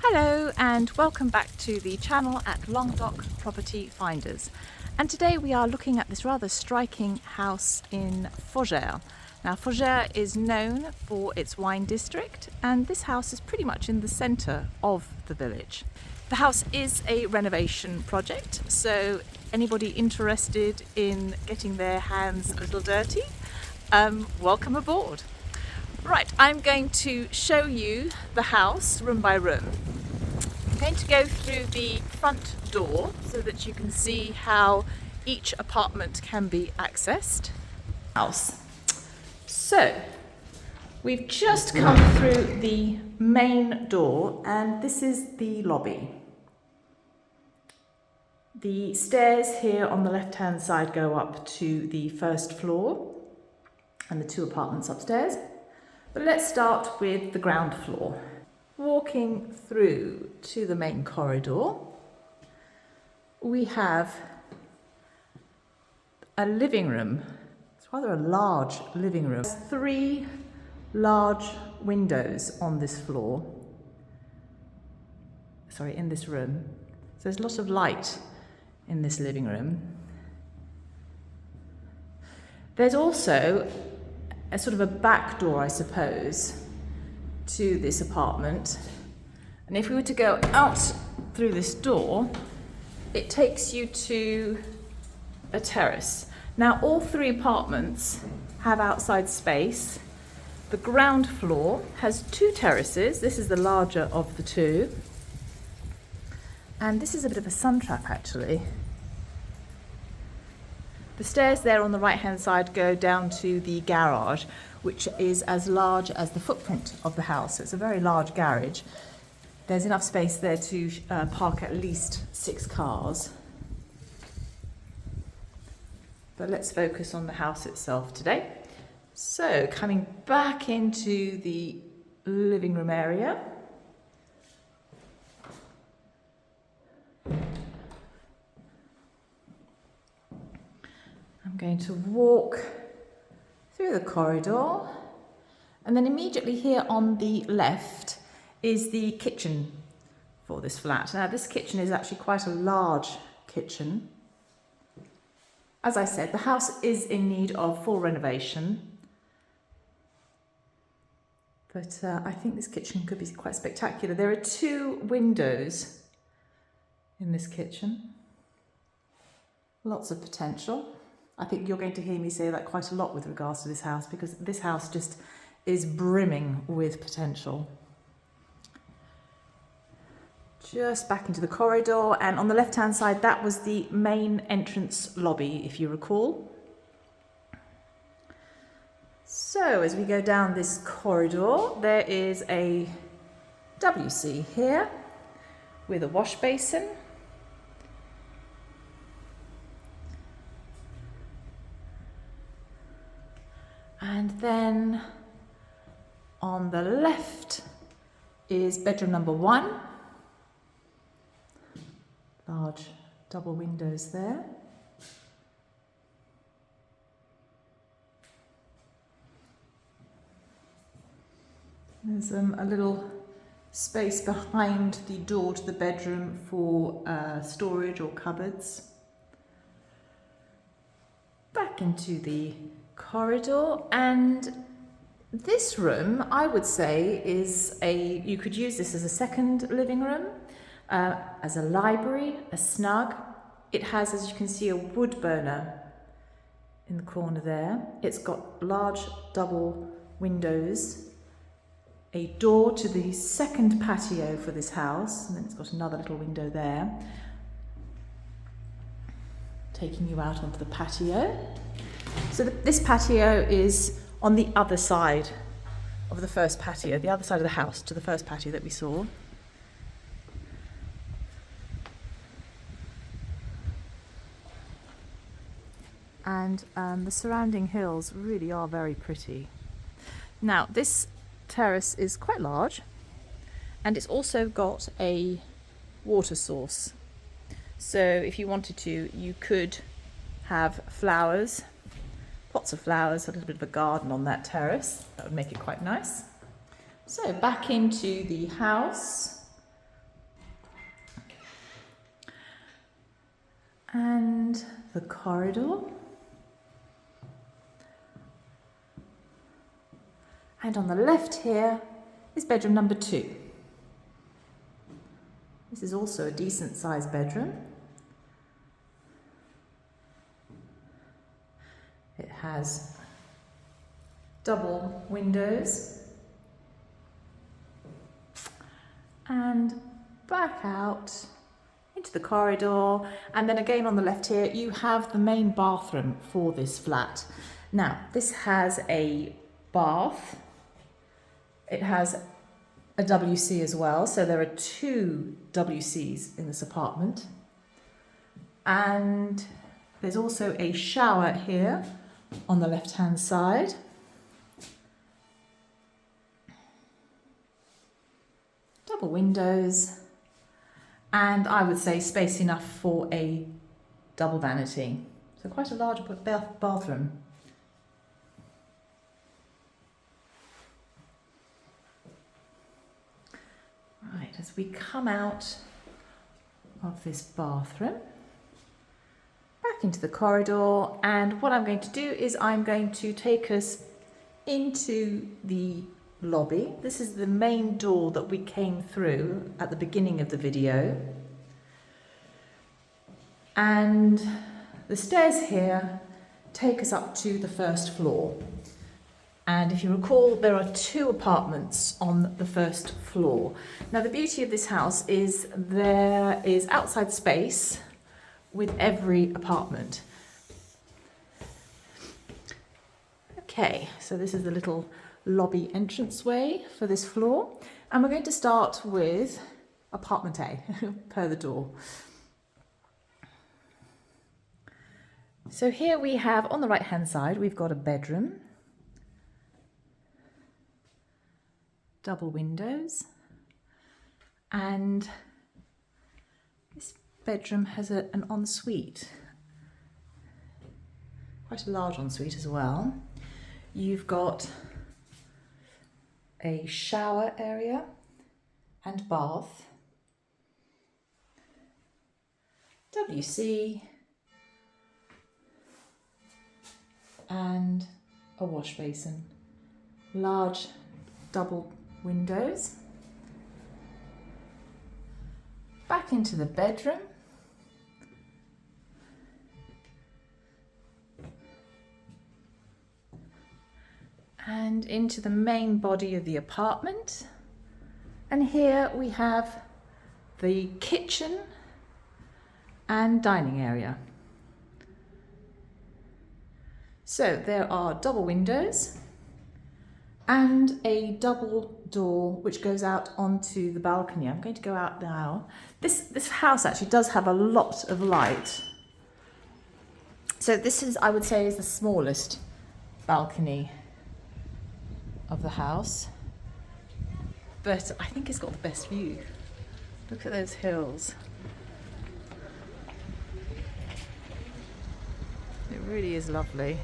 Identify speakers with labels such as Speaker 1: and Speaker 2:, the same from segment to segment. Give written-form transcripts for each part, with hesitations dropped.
Speaker 1: Hello and welcome back to the channel at Languedoc Property Finders. And today we are looking at this rather striking house in Faugeres. Now Faugeres is known for its wine district, and this house is pretty much in the centre of the village. The house is a renovation project, so anybody interested in getting their hands a little dirty, welcome aboard. Right, I'm going to show you the house room by room. I'm going to go through the front door so that you can see how each apartment can be accessed. So, we've just come through the main door and this is the lobby. The stairs here on the left-hand side go up to the first floor and the two apartments upstairs. But let's start with the ground floor. Walking through to the main corridor, we have a living room. It's rather a large living room. There's 3 large windows on this floor. Sorry, in this room. So there's lots of light in this living room. There's also a sort of a back door, I suppose, to this apartment. And if we were to go out through this door, it takes you to a terrace. Now, all 3 apartments have outside space. The ground floor has 2 terraces. This is the larger of the 2. And this is a bit of a sun trap, actually. The stairs there on the right-hand side go down to the garage, which is as large as the footprint of the house. So it's a very large garage. There's enough space there to park at least 6 cars. But let's focus on the house itself today. So coming back into the living room area. I'm going to walk through the corridor, and then immediately here on the left is the kitchen for this flat. Now this kitchen is actually quite a large kitchen. As I said, the house is in need of full renovation, but I think this kitchen could be quite spectacular. There are 2 windows in this kitchen, lots of potential. I think you're going to hear me say that quite a lot with regards to this house, because this house just is brimming with potential. Just back into the corridor, and on the left-hand side, that was the main entrance lobby, if you recall. So as we go down this corridor, there is a WC here with a wash basin. And then on the left is bedroom number 1. Large double windows there. There's a little space behind the door to the bedroom for storage or cupboards. Back into the corridor, and this room, I would say, you could use this as a second living room, as a library, a snug. It has, as you can see, a wood burner in the corner there. It's got large double windows, a door to the second patio for this house, and then it's got another little window there, taking you out onto the patio. So this patio is on the other side of the first patio, the other side of the house to the first patio that we saw. And the surrounding hills really are very pretty. Now this terrace is quite large, and it's also got a water source. So if you wanted to, you could have flowers, pots of flowers, a little bit of a garden on that terrace. That would make it quite nice. So back into the house. And the corridor. And on the left here is bedroom number 2. This is also a decent sized bedroom. It has double windows and back out into the corridor, and then again on the left here you have the main bathroom for this flat. Now this has a bath, it has a WC as well, so there are 2 WCs in this apartment, and there's also a shower here on the left hand side. Double windows, and I would say space enough for a double vanity. So quite a large bathroom. Right, as we come out of this bathroom, back into the corridor, and what I'm going to do is I'm going to take us into the lobby. This is the main door that we came through at the beginning of the video, and the stairs here take us up to the first floor. And if you recall, there are 2 apartments on the first floor. Now the beauty of this house is there is outside space with every apartment. Okay, so this is the little lobby entranceway for this floor, and we're going to start with apartment A per the door. So here we have, on the right hand side, we've got a bedroom, double windows, and this bedroom has an ensuite, quite a large ensuite as well. You've got a shower area and bath, WC, and a wash basin. Large double windows. Back into the bedroom. And into the main body of the apartment. And here we have the kitchen and dining area. So there are double windows and a double door which goes out onto the balcony. I'm going to go out now. This house actually does have a lot of light. So this is, I would say, is the smallest balcony of the house, but I think it's got the best view. Look at those hills. It really is lovely.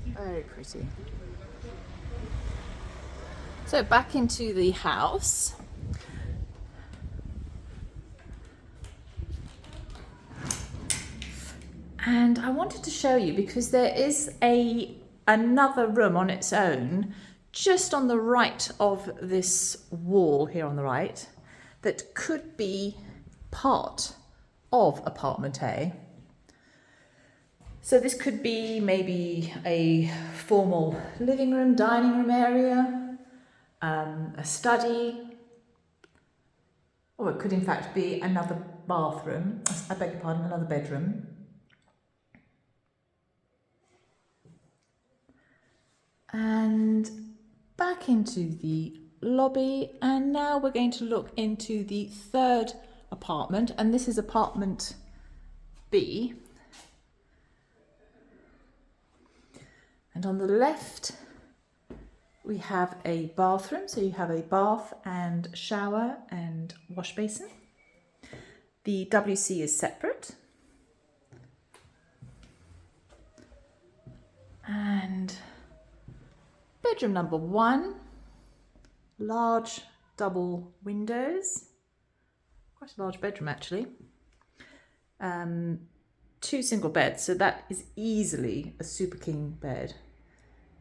Speaker 1: Very pretty. So back into the house. And I wanted to show you, because there is another room on its own just on the right of this wall here on the right that could be part of apartment A. So this could be maybe a formal living room, dining room area, a study, or it could in fact be another bathroom, I beg your pardon, another bedroom. And back into the lobby, and now we're going to look into the 3rd apartment, and this is apartment B. And on the left we have a bathroom, so you have a bath and shower and wash basin. The WC is separate. And bedroom number 1 large double windows, quite a large bedroom actually. 2 single beds, so that is easily a super king bed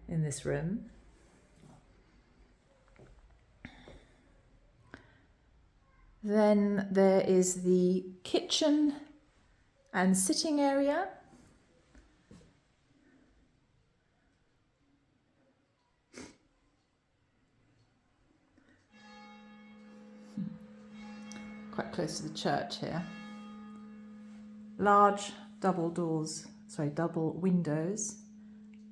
Speaker 1: in this room. Then there is the kitchen and sitting area. Quite close to the church here. Large double windows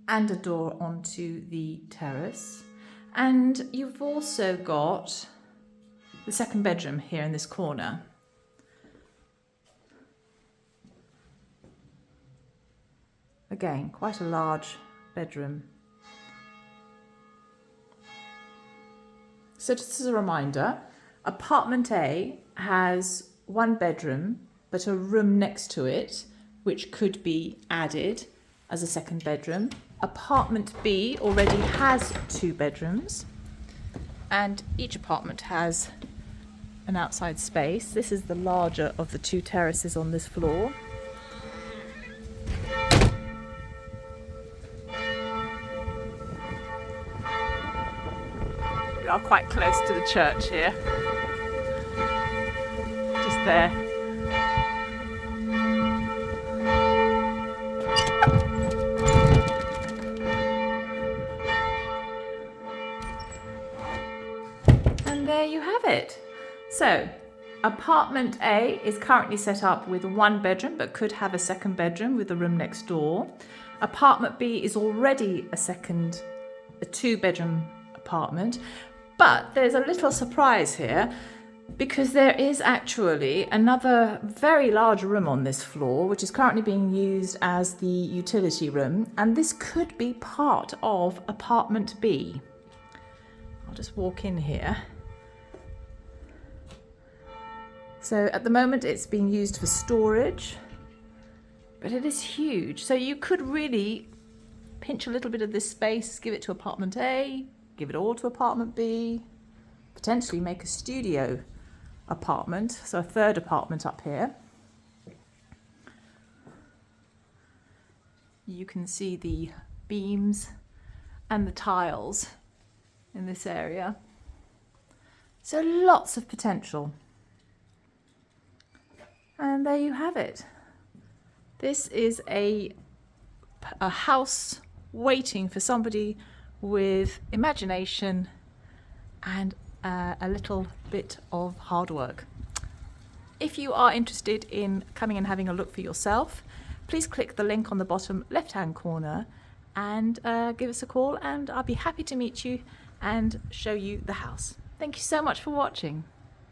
Speaker 1: and a door onto the terrace. And you've also got the second bedroom here in this corner. Again, quite a large bedroom. So just as a reminder, apartment A has 1 bedroom, but a room next to it, which could be added as a second bedroom. Apartment B already has 2 bedrooms, and each apartment has an outside space. This is the larger of the 2 terraces on this floor. We are quite close to the church here. Just there. And there you have it. So, apartment A is currently set up with 1 bedroom, but could have a second bedroom with a room next door. Apartment B is already a 2-bedroom apartment, but there's a little surprise here, because there is actually another very large room on this floor, which is currently being used as the utility room, and this could be part of apartment B. I'll just walk in here. So at the moment it's being used for storage, but it is huge. So you could really pinch a little bit of this space, give it to apartment A, give it all to apartment B, potentially make a studio apartment, so a 3rd apartment up here. You can see the beams and the tiles in this area. So lots of potential. And there you have it. This is a house waiting for somebody with imagination and a little bit of hard work. If you are interested in coming and having a look for yourself, please click the link on the bottom left-hand corner and give us a call, and I'll be happy to meet you and show you the house. Thank you so much for watching.